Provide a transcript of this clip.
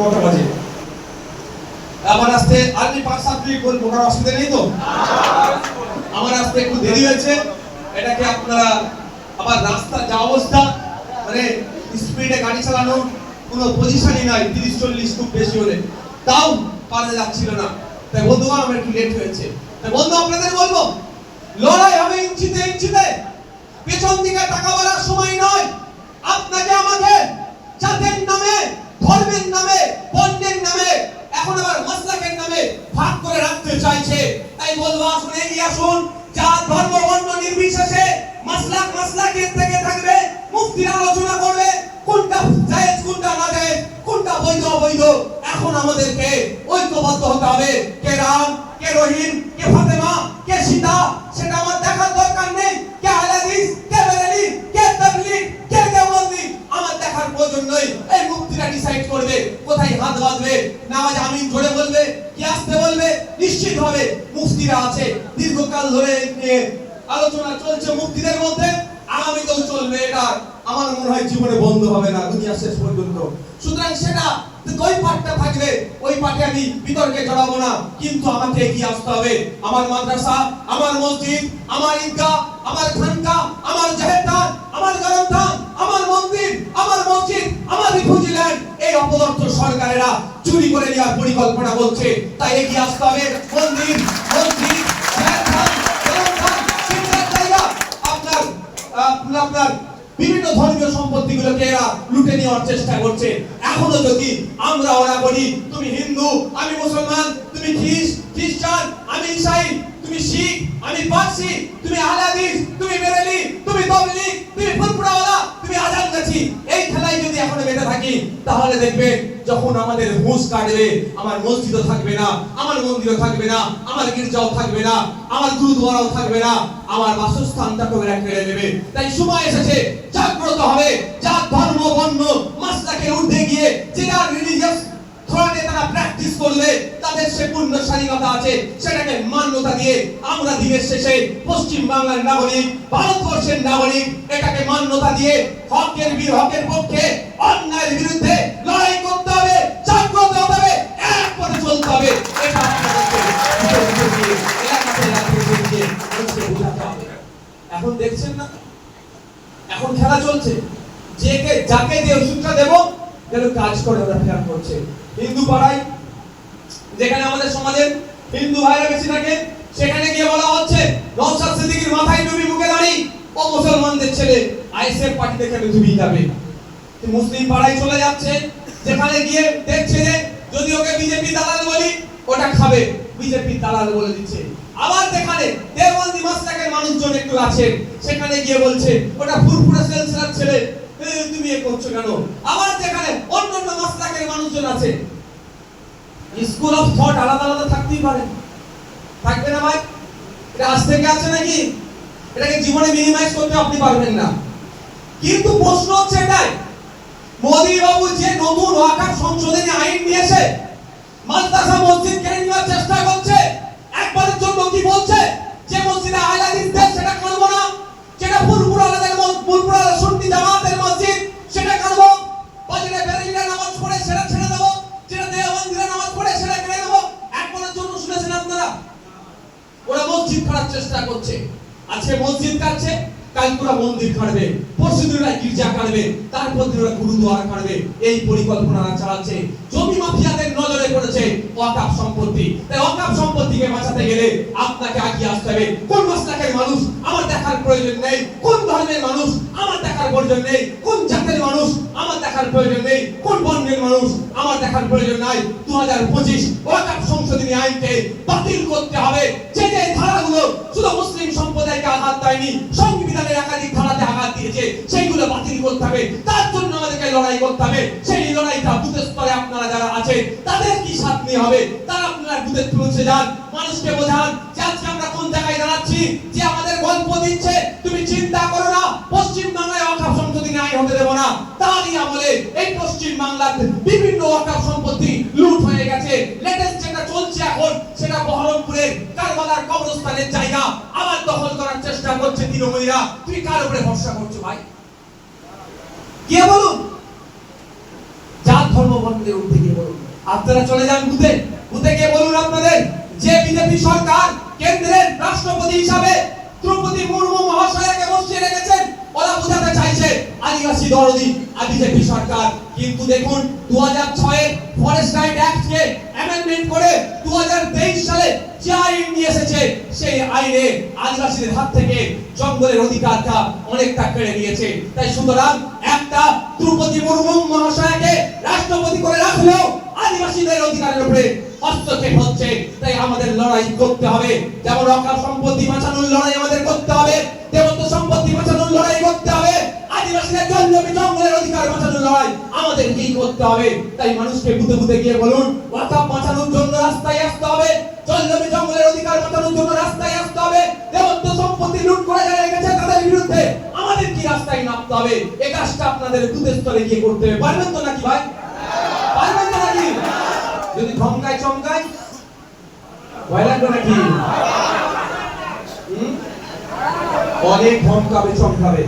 কটা বাজে? আমার আসতে আমি 5-7 মিনিট বলবো, কারণ অসুবিধা নেই তো। আমার আসতে একটু দেরি হয়েছে। এটাকে আপনারা আবার রাস্তার যা অবস্থা, মানে স্পিডে গাড়ি চালানোর কোনো পজিশনই নাই, 30-40 খুব বেশি হলে তাও পারা যাচ্ছিল না। তাই বন্ধুগণ আমার একটু লেট হয়েছে। তাই বন্ধু আপনাদের বলবো, লড়াই হবে ইঞ্চিতে ইঞ্চিতে। পেছন দিকে টাকা বাড়ার সময় নয়। আপনাকে আমাকে জাতের নামে, ধর্মের নামে, বর্ণের নামে, এখন আবার মাসলাকের নামে ভাগ করে রাখতে চাইছে। তাই বলবো, আসুন এগিয়ে আসুন। জাত ধর্ম বর্ণ নির্বিশেষে মাসলাকের থেকে থাকবে, মুফতিরা আলোচনা করবে কোনটা জায়েজ কোনটা না জায়েজ, কোনটা বৈধ অবৈধ। এখন আমাদেরকে ঐক্যবদ্ধ হতে হবে। কে রাম, কে রহিম, কে ফাতেমা, কে সীতা, সেটা আমার দেখার দরকার নেই। কে আহলে হাদিস, কে বেরেলি, কে তাবলীগ, কে দেওবন্দি, আমার দেখার প্রয়োজন নেই। এই মুফতিরা ডিসাইড করবে কোথায় হাত বাঁধবে। নামাজ আমিন জোরে বলবে কি আস্তে বলবে, নিশ্চিতভাবে মুফতিরা আছে। দীর্ঘকাল ধরে আলোচনা চলছে মুফতিদের মধ্যে, আগামীতেও চলবে। এটা আমার মনে হয় জীবনে বন্ধ হবে না দুনিয়া শেষ পর্যন্ত। সুতরাং সেটা ওই পাঠটা থাকবে, ওই পাঠে আমি বিতর্কে জড়াবো না। কিন্তু আমাকে এগিয়ে আসতে হবে। আমার মাদ্রাসা, আমার মসজিদ, আমার ঈদগাহ, আমার খানকা, আমার জাহেরদার, আমার গরমথান, আমার মন্দির, আমার মসজিদ, আমার রিফিউজি ল্যান্ড, এই অপদার্থ সরকারেরা চুরি করে নেওয়ার পরিকল্পনা করছে। তাই এগিয়ে আসতে হবে। মন্দির, মসজিদ, জাহেরদার, গরমথান, শিক্ষার জায়গা, আপনার বিভিন্ন ধর্মীয় সম্পত্তিগুলোকে এরা লুটে নেওয়ার চেষ্টা করছে। এখনো যদি আমরা ওরা বলি, তুমি হিন্দু, আমি মুসলমান, তুমি খ্রিস্টান, আমি ঈসাই, তুমি শিখ, আমি পারসি, তুমি আহলে হাদিস, তুমি বেরেলি, তুমি তাবলীগ, তুমি ফুরফুরাওয়ালা, তুমি আজানগাছি, এই খেলায় যদি এখনো মেতে থাকি, তাহলে দেখবেন যখন আমাদের হুঁশ কাটবে, আমার মসজিদও থাকবে না, আমার মন্দিরও থাকবে না, আমার গির্জাও থাকবে না, আমার গুরুদ্বারাও থাকবে না, আমার বাসস্থানটাকেও এরা কেড়ে নেবে। তাই সময় এসেছে জাগ্রত হবে। জাত ধর্ম বর্ণ মাসলাকের ঊর্ধ্বে গিয়ে যেটা রিলিজিয়াস ধরনের তারা প্র্যাকটিস করবে, তাদের সে পূর্ণ স্বাধীনতা আছে, সেটাকে মান্যতা দিয়ে আমরা দিনের শেষে পশ্চিম বাংলার নাগরিক, ভারতবর্ষের নাগরিক, এটাকে মান্যতা দিয়ে হকের পক্ষে, অন্যায়ের বিরুদ্ধে লড়াই করতে হবে, জাগ্রত হতে হবে, এক পথে চলতে হবে। এটা এখন দেখছেন না, এখন খেলা চলছে। যাকে যে ওষুধটা দেবো যেন কাজ করে, ওরা ফেয়ার করছে। হিন্দু পাড়ায়, যেখানে আমাদের সমাজের হিন্দু ভাইরা বেশি থাকে, সেখানে গিয়ে বলা হচ্ছে নওশাদ সিদ্দিকীর মাথায় টুপি, মুখে দাড়ি, ও মুসলমানদের ছেলে, আইএসএফ পার্টি থেকে টুপি যাবে। মুসলিম পাড়ায় চলে যাচ্ছে, যেখানে গিয়ে দেখছে যে যদি ওকে বিজেপি দালাল বলি, ওটা খাবে, বিজেপি দালাল বলে দিচ্ছে। আবার যেখানে দেওবন্দি মাসলাকের মানুষজন একটু আছেন, সেখানে গিয়ে বলছে ওটা ফুরফুরা সেলসেলার ছেলে, তুমি এ করছো কেন? আবার যেখানে অন্যান্য মাসলাকের মানুষজন আছে, স্কুল অফ থট আলাদা আলাদা থাকতেই পারে, থাকবে না ভাই? এটা আজ থেকে আছে নাকি? এটাকে জীবনে মিনিমাইজ করতে আপনি পারবেন না। কিন্তু প্রশ্ন হচ্ছে এটাই, মোদি বাবু যে নতুন ওয়াকফ সংশোধনী আইন নিয়েছে, মাদ্রাসা মসজিদ কেড়ে নেওয়ার চেষ্টা করছে, একবারের জন্য কি বলছে যে মসজিদে আহলে হাদিসদের সেটা করব না, যেটা ফুরফুরাওয়ালা সুন্নি জামাতের মসজিদ সেটা করব, বা যেটা বেরেলিরা নামাজ পড়ে সেটা ছেড়ে দেব, যেটা দেওবন্দিরা নামাজ পড়ে সেটা কেড়ে নেব। একবারের জন্য শুনেছেন আপনারা? ওরা মসজিদ করার চেষ্টা করছে। আজকে মসজিদ কাটছে, কালকে ওরা মন্দির কাটবে, পরশুদিন ওরা গির্জা কাটবে, তারপর দিন ওরা গুরুদ্বারা কাটবে। এই পরিকল্পনা চালাচ্ছে। জমি মাফিয়াদের নজরে পড়েছে ওয়াকফ সম্পত্তি। তাই ওয়াকফ সম্পত্তিকে বাঁচাতে গেলে আপনাকে এগিয়ে আসতে হবে। কোন মাসলাকের মানুষ আমার দেখার প্রয়োজন নেই, কোন ধর্মের মানুষ আমার দেখার প্রয়োজন নেই, কোন জাতের মানুষ আমার দেখার প্রয়োজন নেই, কোন বর্ণের মানুষ আমার দেখার প্রয়োজন নাই। 2025 ওয়াকফ সংশোধনী আইনকে বাতিল করতে হবে। যে ধারাগুলো শুধু মুসলিম সম্প্রদায়কে আঘাত দেয়নি, সংবিধানের একাধিক ধারাতে আঘাত দিয়েছে, সেইগুলো বাতিল করতে হবে। তার জন্য আমাদেরকে লড়াই করতে হবে। সেই লড়াইটা বুথ স্তরে আপনারা যারা আছেন তাদের কি সাথ নিয়ে হবে, তারা আপনারা বুথে পৌঁছে যান, মানুষকে বোঝান যে আজকে আমরা কোন জায়গায় দাঁড়াচ্ছি। যে আমাদের গল্প দিচ্ছে তুমি চিন্তা করো না, পশ্চিম বাংলায় ওয়াকফ সংশোধনী আইন হতে দেব না, তারই আমলে এই পশ্চিম বাংলার বিভিন্ন ওয়াকফ সম্পত্তি লুট হয়ে গেছে। লেটেস্ট যেটা চলছে এখন, সেটা বহরমপুরের কারবালার কবরস্থানের জায়গা আবার দখল করার চেষ্টা করছে তৃণমূলীরা। তুমি কার উপরে ভরসা করছো ভাই? কে বলুন? জাত ধর্ম বর্ণের ঊর্ধ্বে গিয়ে বলুন। আপনারা চলে যান বুথে, বুথে গিয়ে বলুন আপনাদের যে বিজেপি সরকার কেন্দ্রের রাষ্ট্রপতি হিসাবে দ্রৌপদী মুর্মু মহাশয়াকে বসিয়ে রেখেছেন, ওরা বোঝাতে চাইছে আদিবাসী দরদি বিজেপি সরকার। কিন্তু দেখুন 2006 এর ফরেস্ট রাইট অ্যাক্ট কে অ্যামেন্ডমেন্ট করে 2023 সালে যে আইন নিয়ে এসেছে, সেই আইনে আদিবাসীদের হাত থেকে জঙ্গলের অধিকারটা অনেকটা কেড়ে নিয়েছে। তাই সুতরাং একটা দ্রৌপদী মুর্মু মহাশয়াকে রাষ্ট্রপতি করে রাখলেও আদিবাসীদের অধিকারের উপরে হস্তক্ষেপ হচ্ছে। তাই আমাদের লড়াই করতে হবে, যেমন অকাল সম্পত্তি বাঁচানোর লড়াই আমাদের করতে হবে, দেবত্ব সম্পত্তি বাঁচানোর লড়াই করতে হবে, আদিবাসীদের জমি জঙ্গলের অধিকার বাঁচানোর লড়াই আমাদেরকেই করতে হবে। তাই মানুষকে বুথে বুথে গিয়ে বলুন ওয়াকফ বাঁচানোর জন্য রাস্তায় আসতে হবে, জমি জঙ্গলের অধিকার বাঁচানোর জন্য রাস্তায় আসতে হবে, দেবত্ব সম্পত্তি লুট করে যারা রেখেছে তাদের বিরুদ্ধে আমাদের কি রাস্তায় নামতে হবে। এই কাজটা আপনাদের বুথের স্তরে গিয়ে করতে হবে। পারবেন তো নাকি ভাই? পারবেন তো নাকি? যদি ধমকায় চমকায় ভয় লাগবে নাকি? অনেক ধমকাবে চমকাবে।